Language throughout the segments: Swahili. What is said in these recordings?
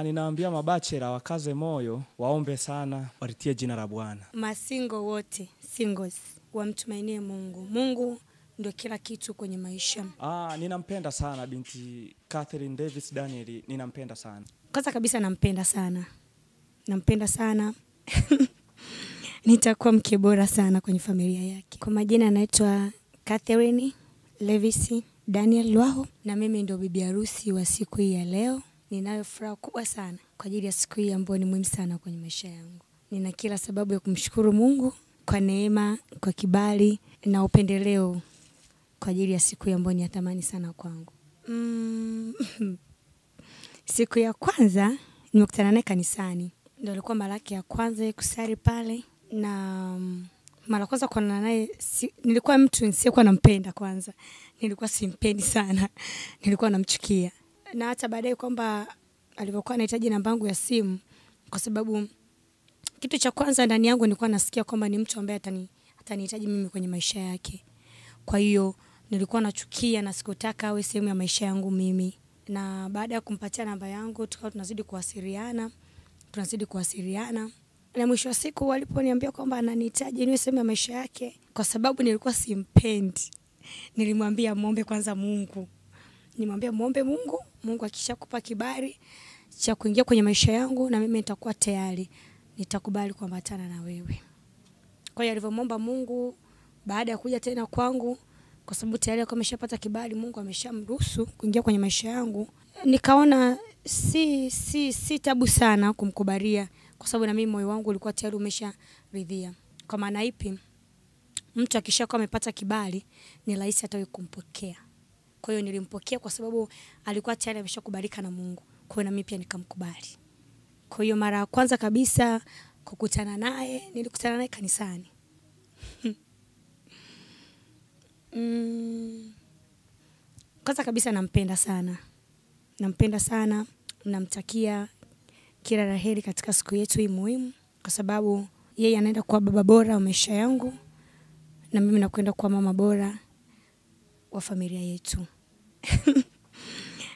Ninaambia mabachela wakaze moyo, waombe sana, walitie jina la Bwana. Masingo wote, singles, wamtumainie Mungu. Mungu ndio kila kitu kwenye maisha. Ninampenda sana binti Catherine Davis Daniel, ninampenda sana. Kwanza kabisa nampenda sana. Nampenda sana. Nitakuwa mke bora sana kwenye familia yake. Kwa majina anaitwa Catherine Davis Daniel Lwaho, na mimi ndio bibi harusi wa siku hii ya leo. Ninayo furaha kubwa sana kwa ajili ya siku hii ambayo ni muhimu sana kwenye maisha yangu. Nina kila sababu ya kumshukuru Mungu kwa neema, kwa kibali na upendeleo kwa ajili ya siku hii ambayo ni ya thamani sana kwangu. Siku ya kwanza nimekutana naye kanisani. Ndio ilikuwa mara yake ya kwanza kusali pale, na mara kwanza kuonana naye nilikuwa mtu nisiyekuwa nampenda kwanza. Nilikuwa simpendi sana. Nilikuwa namchukia. Na hata baadaye kwamba alivyokuwa anahitaji namba yangu ya simu, kwa sababu kitu cha kwanza ndani yangu nilikuwa nasikia kwamba ni mtu ambaye atanihitaji mimi kwenye maisha yake. Kwa hiyo nilikuwa nachukia na sikutaka awe sehemu ya maisha yangu mimi. Na baada ya kumpatia namba yangu tukawa tunazidi kuwasiliana. Na mwisho wa siku waliponiambia kwamba ananihitaji niwe sehemu ya maisha yake, kwa sababu nilikuwa simpendi, nilimwambia muombe kwanza Mungu. Nimwambia muombe Mungu, Mungu akishakupa kibali cha kuingia kwenye maisha yangu na mimi nitakuwa tayari, nitakubali kuambatana na wewe. Kwa hiyo alivyomuomba Mungu, baada ya kuja tena kwangu, kwa sababu tayari alikuwa ameshapata kibali, Mungu ameshamruhusu kuingia kwenye maisha yangu, nikaona si tabu sana kumkubalia, kwa sababu na mimi moyo wangu ulikuwa tayari umesharidhia. Kwa maana ipi? Mtu akishakuwa amepata kibali ni rahisi hata kumpokea. Kwa hiyo nilimpokea kwa sababu alikuwa tayari ameshakubalika na Mungu. Kwa hiyo na mimi pia nikamkubali. Kwa hiyo mara ya kwanza kabisa kukutana naye, nilikutana naye kanisani. Kwanza kabisa nampenda sana. Nampenda sana, namtakia kila la heri katika siku yetu hii muhimu, kwa sababu yeye anaenda kuwa baba bora wa maisha yangu na mimi nakwenda kuwa mama bora wa familia yetu.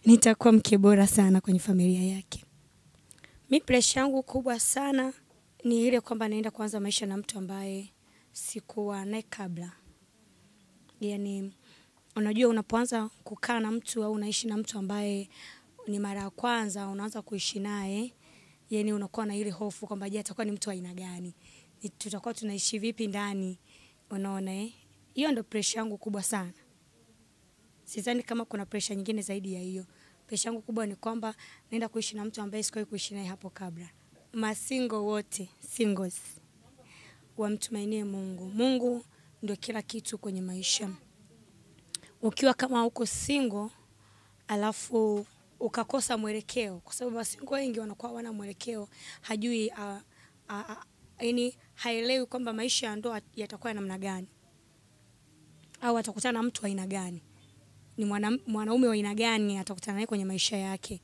Nitakuwa mke bora sana kwenye familia yake. Mimi pressure yangu kubwa sana ni ile kwamba naenda kuanza maisha na mtu ambaye sikuwa naye kabla. Yaani unajua unapoanza kukaa na mtu au unaishi na mtu ambaye ni mara ya kwanza unaanza kuishi naye, yaani unakuwa na ile hofu kwamba je, atakuwa ni mtu wa aina gani? Tutakuwa tunaishi vipi ndani? Unaona hiyo ndio pressure yangu kubwa sana. Sidhani kama kuna pressure nyingine zaidi ya hiyo. Pressure yangu kubwa ni kwamba naenda kuishi na mtu ambaye sikuwahi kuishi naye hapo kabla. Masingo wote, singles, wamtumainie Mungu. Mungu ndio kila kitu kwenye maisha. Ukiwa kama uko single alafu ukakosa mwelekeo, kwa sababu wasingo wengi wanakuwa wana mwelekeo, hajui yaani haelewi kwamba maisha ya ndoa yatakuwa namna gani, au atakutana na mtu wa aina gani, ni mwanaume wa aina gani atakutana naye kwenye maisha yake.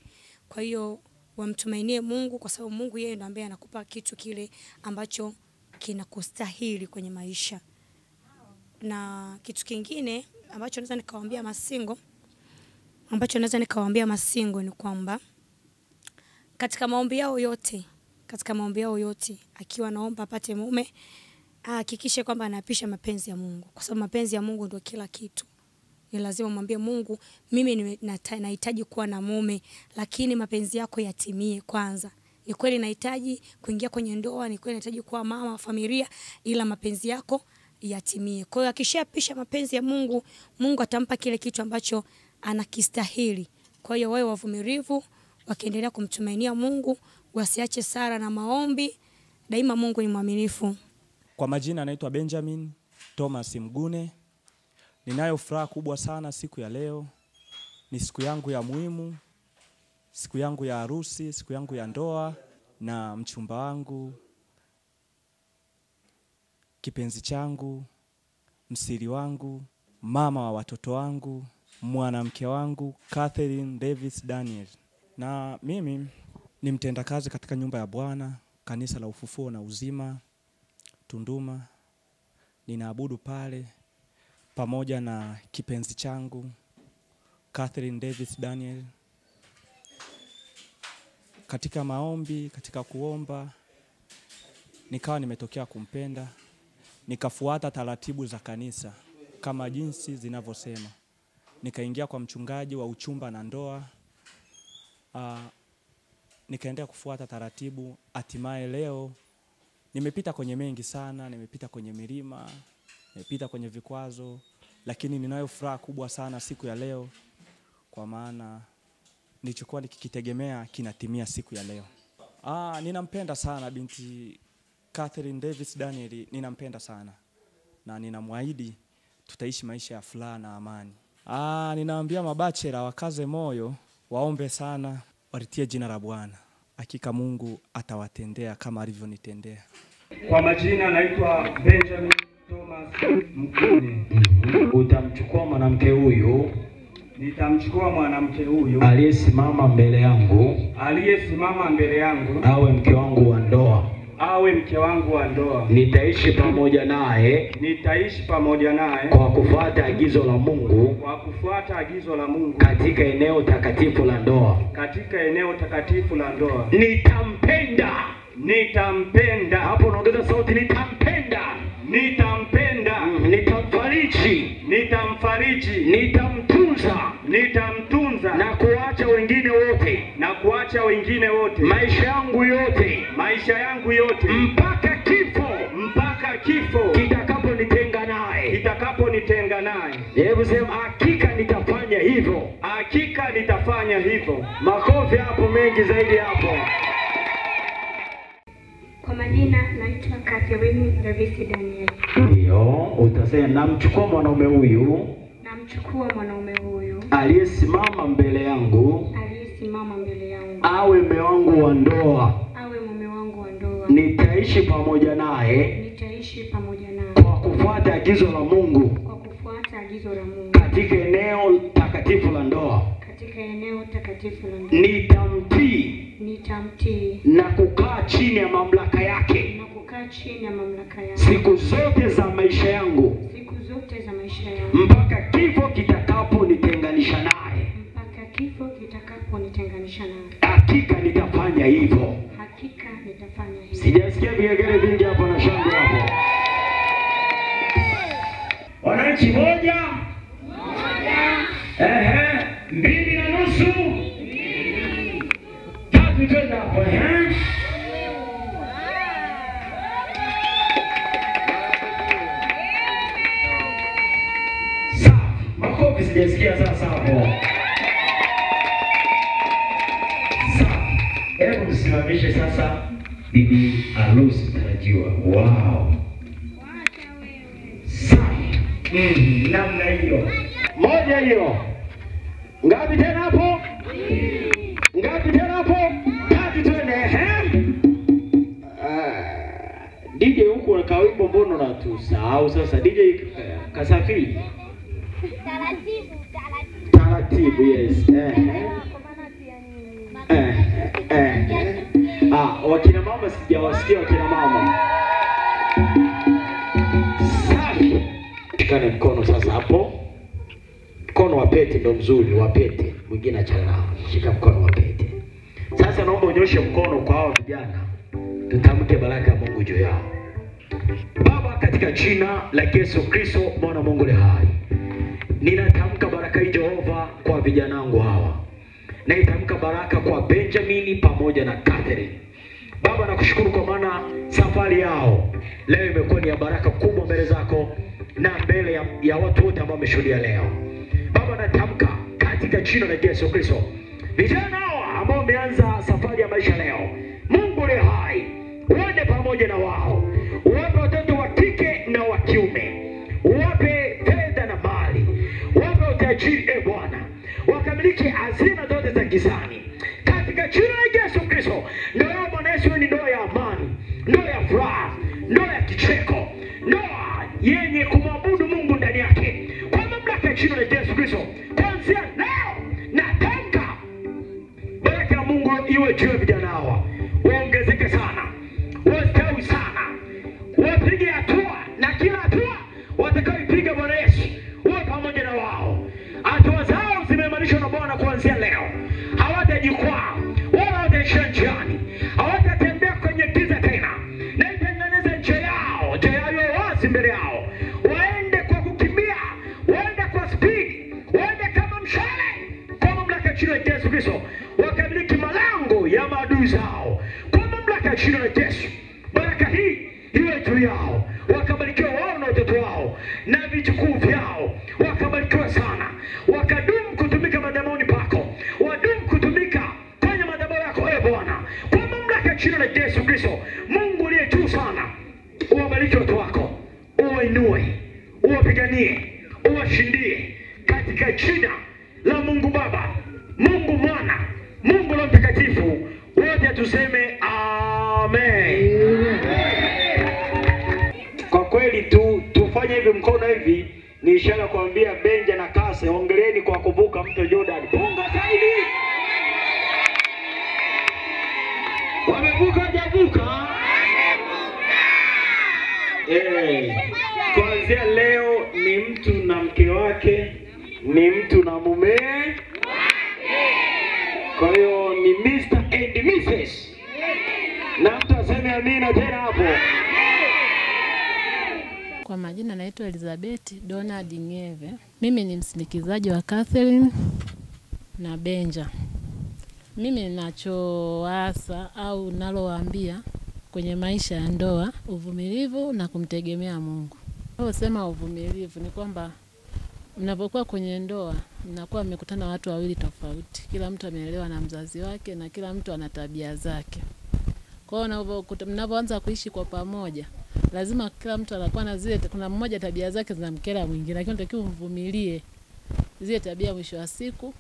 Kwa hiyo wamtumainie Mungu, kwa sababu Mungu yeye ndiye ambaye anakupa kitu kile ambacho kinakustahili kwenye maisha. Na kitu kingine ambacho naweza nikawaambia masingo ni kwamba katika maombi yao yote, akiwa naomba apate mume, hakikishe kwamba anapisha mapenzi ya Mungu, kwa sababu mapenzi ya Mungu ndio kila kitu. Ni lazima mwambie Mungu, mimi nahitaji kuwa na mume, lakini mapenzi yako yatimie kwanza. Ni kweli nahitaji kuingia kwenye ndoa, ni kweli nahitaji kuwa mama wa familia, ila mapenzi yako yatimie. Kwa hiyo akishapisha mapenzi ya Mungu, Mungu atampa kile kitu ambacho anakistahili. Kwa hiyo wao wavumilivu, wakiendelea kumtumainia Mungu, wasiache sala na maombi. Daima Mungu ni mwaminifu. Kwa majina anaitwa Benjamin Thomas Mgune. Ninayo furaha kubwa sana siku ya leo. Ni siku yangu ya muhimu, siku yangu ya harusi, siku yangu ya ndoa na mchumba wangu, kipenzi changu, msiri wangu, mama wa watoto wangu, mwanamke wangu Catherine Davis Daniel. Na mimi ni mtendakazi katika nyumba ya Bwana, kanisa la Ufufuo na Uzima Tunduma. Ninaabudu pale pamoja na kipenzi changu Catherine Davis Daniel. katika maombi, katika kuomba, nikawa nimetokea kumpenda, nikafuata taratibu za kanisa kama jinsi zinavyosema. Nikaingia kwa mchungaji wa uchumba na ndoa, nikaendelea kufuata taratibu. Hatimaye leo nimepita kwenye mengi sana, nimepita kwenye milima, nimepita kwenye vikwazo, lakini ninayo furaha kubwa sana siku ya leo, kwa maana nilichokuwa nikikitegemea kinatimia siku ya leo. Ninampenda sana binti Catherine Davis Daniel, ninampenda sana na ninamwahidi tutaishi maisha ya furaha na amani. Ninaambia mabachela wakaze moyo, waombe sana, walitie jina la Bwana. Hakika Mungu atawatendea kama alivyonitendea. Kwa majina naitwa Benjamin Thomas Mkuni. Utamchukua mwanamke huyu, nitamchukua mwanamke huyu aliyesimama mbele yangu, awe mke wangu wa ndoa. Nitaishi pamoja naye kwa kufuata agizo la Mungu, katika eneo takatifu la ndoa. Nitampenda. Hapo unaongeza sauti, nitampenda. Nitamfariji. Nitamtunza na kuacha wengine wote. Maisha yangu yote mpaka kifo kitakaponitenga naye. Hebu sema hakika nitafanya hivyo. Makofi hapo mengi zaidi hapo. Kwa majina naitwa Catherine Davis Daniel. Ndio, utasema namchukua mwanaume huyu aliyesimama mbele yangu, awe mume wangu wa ndoa. Nitaishi pamoja naye kwa kufuata agizo la Mungu, katika eneo takatifu la ndoa. Nitamtii na kukaa chini ya mamlaka yake siku zote za maisha yangu, mpaka kifo kitakaponitenganisha naye. Hakika nitafanya hivyo. Sijasikia vigelegele vingi hapo na shangwe hapo. Wananchi, moja. 2.5. 3 twenda hapo. Makofi sijasikia sasa hapo. Hebu tusimamishe sasa bibi harusi tarajiwa. Wow. Namna hiyo. Moja hiyo. Ngapi tena hapo? 3 twende. DJ huko unakaa wimbo, mbona unatusahau sasa? DJ Kasafiri. Taratibu, yes. Wakina mama sijawasikia wakina mama. Safi. Shikane mkono sasa hapo. Mkono wa pete ndio mzuri, wa pete. Mwingine achana. Shika mkono wa pete. Sasa naomba unyoshe mkono kwa hao vijana. Tutamke baraka ya Mungu juu yao. Baba, katika jina la Yesu Kristo, Mwana wa Mungu aliye hai, ninatamka baraka hii Jehova kwa vijana wangu hawa. Naitamka baraka kwa Benjamin pamoja na Catherine. Baba, nakushukuru kwa maana safari yao leo imekuwa ni ya baraka kubwa mbele zako na mbele ya watu wote ambao wameshuhudia leo. Baba, natamka katika jina la Yesu Kristo, vijana hawa ambao wameanza safari ya maisha leo, Mungu aliye hai, uende pamoja na wao. Uwape watoto wa kike na wa kiume. Uwape fedha na mali. Uwape utajiri, Bwana. Wakamiliki hazina zote za gizani. Katika jina la Yesu Kristo, ndoa ya Bwana Yesu ni ndoa ya amani, ndoa ya furaha, ndoa ya kicheko, ndoa yenye kumwabudu Mungu ndani yake. Kwa mamlaka ya jina la Yesu Kristo, kuanzia leo natamka baraka ya Mungu iwe juu ya vijana hawa. Waongezeke sana, wastawi sana, wapige hatua, na kila hatua watakayoipiga Bwana Yesu uwe pamoja na wao. Hatua zao zimeimarishwa na Bwana kuanzia leo. Hawatajikwaa wala hawataishia njia njiani, hawatatembea kwenye giza tena. Na itengeneze njia yao wazi mbele yao, waende kwa kukimbia, waende kwa spidi, waende kama mshale, kwa mamlaka ya jina la Yesu Kristo. Wakamiliki malango ya maadui zao kwa mamlaka ya jina la Yesu. Baraka hii iwe juu yao, wakabarikiwa wao na watoto wao na vitukuu vyao, wakabarikiwa sana, wakadumu kutumika madhabahuni pako, wadumu kutumika kwenye madhabahu yako Bwana, kwa mamlaka ya jina la Yesu Kristo. Mungu aliye juu sana, uwabariki watu wako, uwainue, uwapiganie, uwashindie katika jina la Mungu Baba, Mungu Mwana, Mungu Roho Mtakatifu. Wote tuseme amen. Kwa kweli tufanye hivi, mkono hivi ni ishara kuambia Benja na Kase, ongeleni kwa kuvuka mto Jordan. Punga zaidi. Wamevuka hajavuka? Kuanzia leo ni mtu na mke wake, ni mtu na mume wake. Kwa hiyo ni Mr. and Mrs. Na mtu aseme amina tena hapo. Kwa majina naitwa Elizabeth Donald Ngeve. Mimi ni msindikizaji wa Catherine na Benja. Mimi ninachoasa au nalowaambia kwenye maisha ya ndoa, uvumilivu na kumtegemea Mungu. Sema uvumilivu ni kwamba mnapokuwa kwenye ndoa, mnakuwa mmekutana watu wawili tofauti. Kila mtu ameelewa na mzazi wake na kila mtu ana tabia zake. Kwa hiyo mnapoanza kuishi kwa pamoja, lazima kila mtu anakuwa na zile, kuna mmoja tabia zake zinamkera mwingine, lakini unatakiwa umvumilie zile tabia. Mwisho wa siku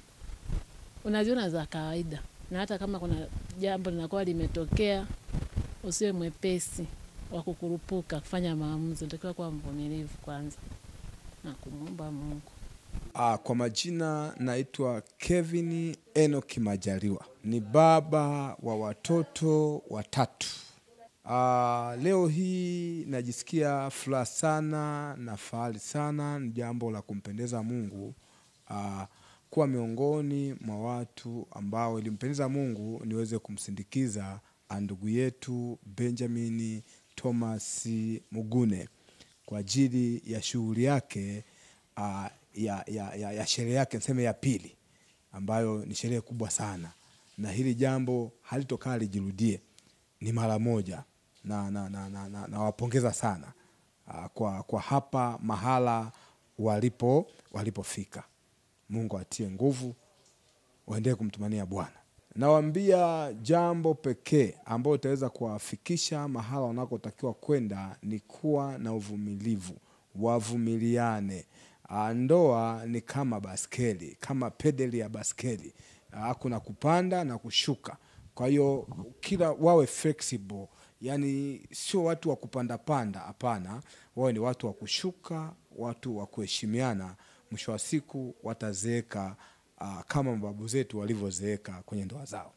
unaziona za kawaida, na hata kama kuna jambo linakuwa limetokea, usiwe mwepesi wa kukurupuka kufanya maamuzi. Unatakiwa kuwa mvumilivu kwanza na kumuomba Mungu. Kwa majina naitwa Kevin Enoki Majaliwa, ni baba wa watoto 3. Leo hii najisikia furaha sana na fahari sana, ni jambo la kumpendeza Mungu kuwa miongoni mwa watu ambao ilimpendeza Mungu niweze kumsindikiza ndugu yetu Benjamin Thomas Mugune kwa ajili ya shughuli yake ya sherehe yake, niseme ya pili, ambayo ni sherehe kubwa sana, na hili jambo halitokaa lijirudie, ni mara moja, na wapongeza sana kwa hapa mahala walipofika. Mungu atie nguvu, waendelee kumtumania Bwana. Nawaambia jambo pekee ambalo utaweza kuwafikisha mahala wanakotakiwa kwenda ni kuwa na uvumilivu, wavumiliane. Ndoa ni kama baskeli, kama pedali ya baskeli. Kuna kupanda na kushuka. Kwa hiyo kila wawe flexible, yani sio watu wa kupanda panda, hapana. Wawe ni watu wa kushuka, watu wa kuheshimiana. Mwisho wa siku watazeeka kama mababu zetu walivyozeeka kwenye ndoa zao.